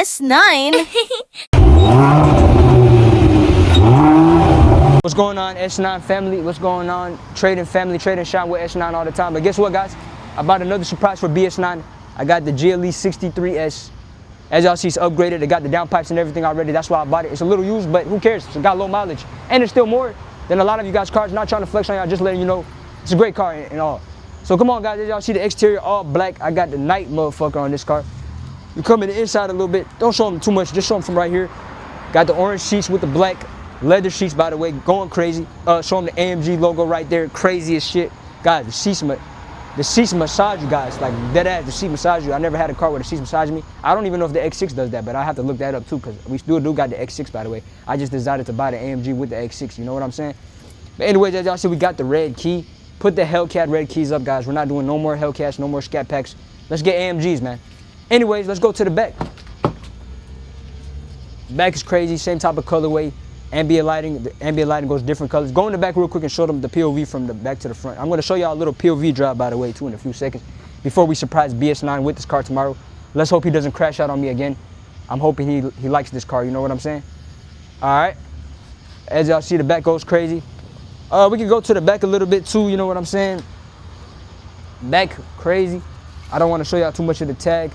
S9. What's going on, S9 family? What's going on, trading family, trading shine with S9 all the time. But guess what, guys? I bought another surprise for BS9. I got the GLE 63S. As y'all see, it's upgraded. It got the downpipes and everything already. That's why I bought it. It's a little used, but who cares? It's got low mileage. And it's still more than a lot of you guys' cars. Not trying to flex on y'all, just letting you know it's a great car and all. So come on, guys. As y'all see, the exterior all black. I got the night motherfucker on this car. You come in the inside a little bit. Don't show them too much. Just show them from right here. Got the orange sheets with the black leather sheets, by the way, going crazy. Show them the AMG logo right there. Crazy as shit. Guys, the seats massage you guys. Like, dead ass, the seat massage you. I never had a car where the seats massage me. I don't even know if the X6 does that, but I have to look that up too, because we still do got the X6, by the way. I just decided to buy the AMG with the X6. You know what I'm saying? But anyways, as y'all see, we got the red key. Put the Hellcat red keys up, guys. We're not doing no more Hellcats, no more Scat Packs. Let's get AMGs, man. Anyways, let's go to the back. Back is crazy, same type of colorway. Ambient lighting, the ambient lighting goes different colors. Go in the back real quick and show them the POV from the back to the front. I'm gonna show y'all a little POV drive, by the way, too, in a few seconds, before we surprise BS9 with this car tomorrow. Let's hope he doesn't crash out on me again. I'm hoping he likes this car, you know what I'm saying? All right, as y'all see, the back goes crazy. We can go to the back a little bit too, you know what I'm saying? Back crazy. I don't wanna show y'all too much of the tag.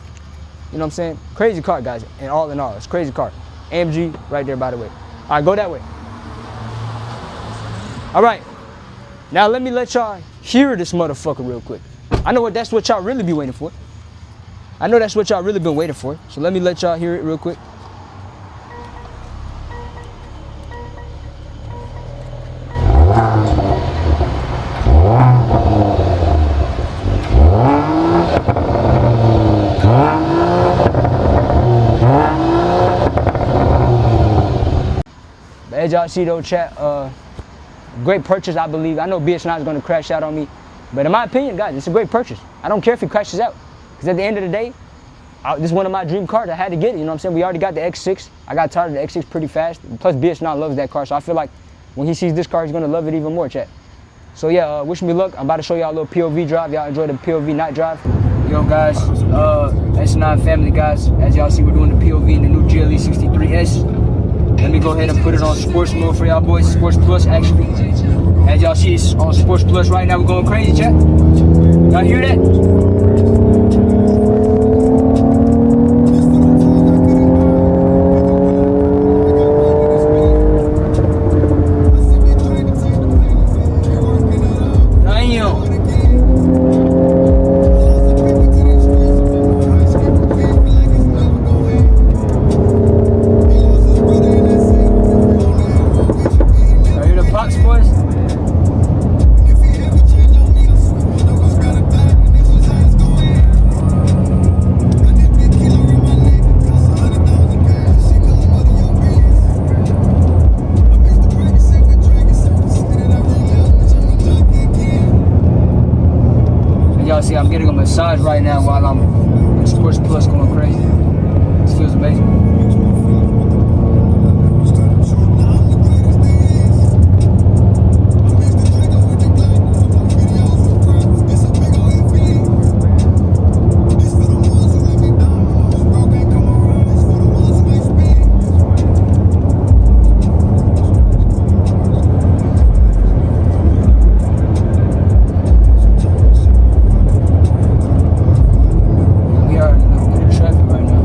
You know what I'm saying? Crazy car, guys, and all in all, it's a crazy car. AMG right there, by the way. All right, go that way. All right, now let me let y'all hear this motherfucker real quick. I know that's what y'all really be waiting for. I know that's what y'all really been waiting for. So let me let y'all hear it real quick. As y'all see though, chat, great purchase, I believe. I know BS9 is going to crash out on me, but in my opinion, guys, it's a great purchase. I don't care if he crashes out, because at the end of the day, this is one of my dream cars. I had to get it, you know what I'm saying? We already got the X6. I got tired of the X6 pretty fast. Plus, BS9 loves that car, so I feel like when he sees this car, he's going to love it even more, chat. So yeah, wish me luck. I'm about to show y'all a little POV drive. Y'all enjoy the POV night drive. Yo, guys, S9 family, guys. As y'all see, we're doing the POV in the new GLE 63S. Let me go ahead and put it on sports mode for y'all boys. Sports Plus, actually. As y'all see, it's on Sports Plus right now. We're going crazy, chat. Y'all hear that? Y'all see, I'm getting a massage right now while I'm in Sports Plus going crazy. This feels amazing. Traffic right now.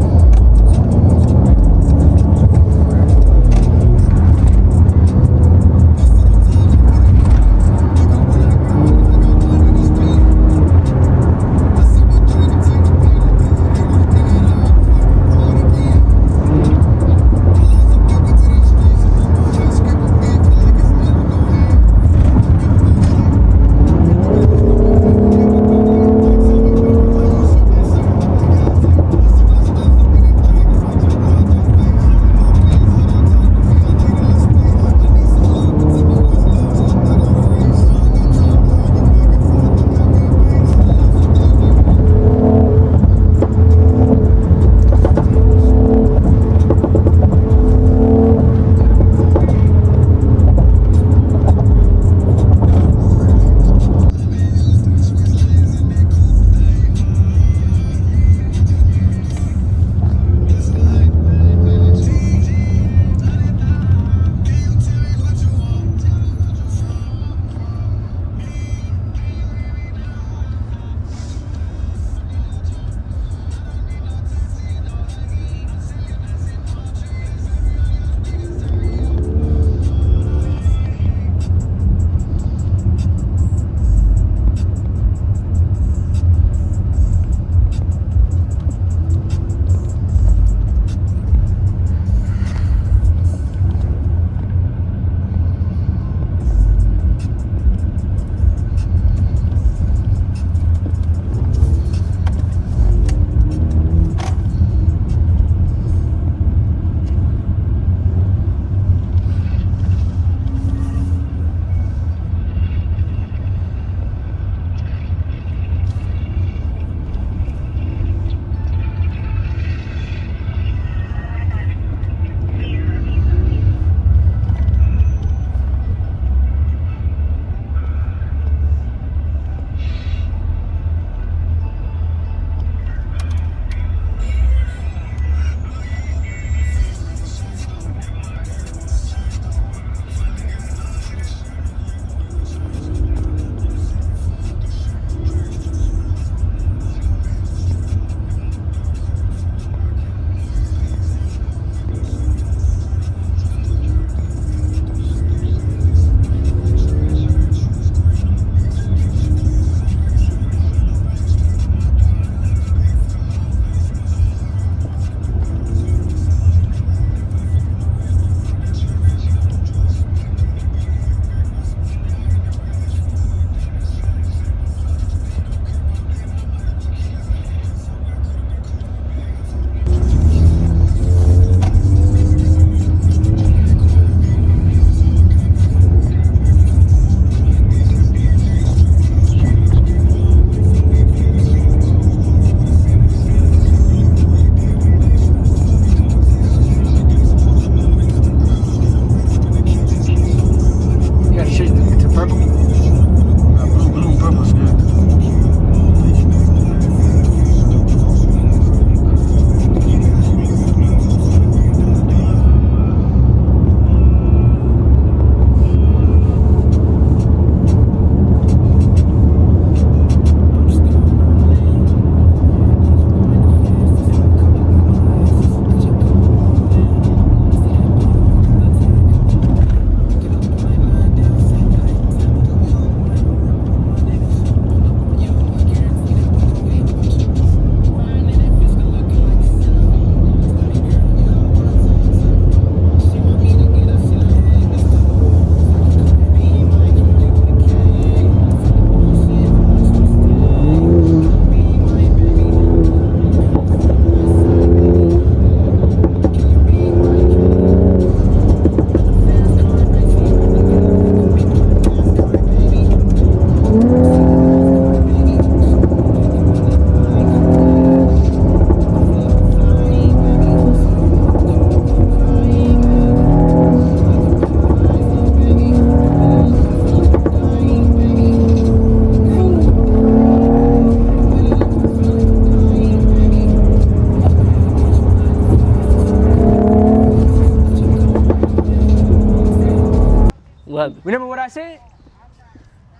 What? Remember what I said?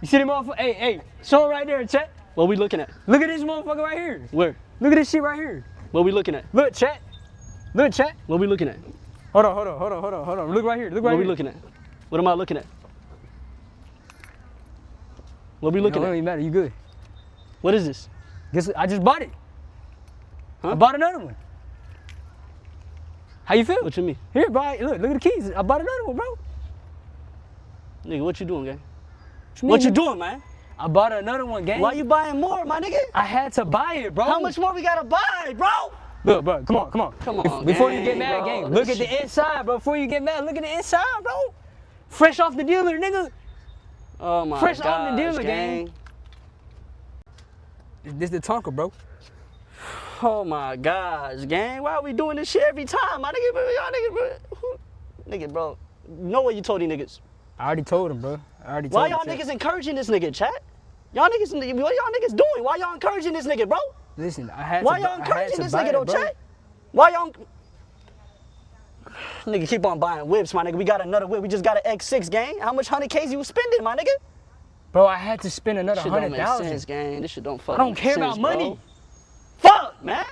You see the motherfucker? Hey, show it right there, chat. What we looking at? Look at this motherfucker right here. Where? Look at this shit right here. What we looking at? Look, chat. Look, chat. What we looking at? Hold on. Look right here. Look right What here. we looking at? What am I looking at? What we looking It at? don't even matter. You good? What is this? Guess I just bought it. Huh? I bought another one. How you feel? What you mean? Here, bro. Look at the keys. I bought another one, bro. Nigga, what you doing, gang? What What you doing, man? I bought another one, gang. Why you buying more, my nigga? I had to buy it, bro. How much more we gotta buy, bro? Look, bro. Come on. Come on, Before gang, you get mad, bro. gang. Look at the inside, bro. Before you get mad, look at the inside, bro. Fresh off the dealer, nigga. Oh my Fresh gosh, off the dealer, gang. gang. This the Tonka, bro. Oh my gosh, gang. Why are we doing this shit every time, my nigga? Y'all niggas, bro. Nigga, bro. No way you told these niggas. I already told him, bro. Why y'all niggas encouraging this nigga, chat? Y'all niggas, what y'all niggas doing? Why y'all encouraging this nigga, bro? Listen, I had Why to. y'all encouraging this nigga, though, bro. chat? Why y'all? Nigga, keep on buying whips, my nigga. We got another whip. We just got an X6, gang. How much 100Ks you spending, my nigga? Bro, I had to spend another Shit don't make sense, 100,000. gang. This shit don't fucking I don't care make sense, about money. bro. Fuck, man.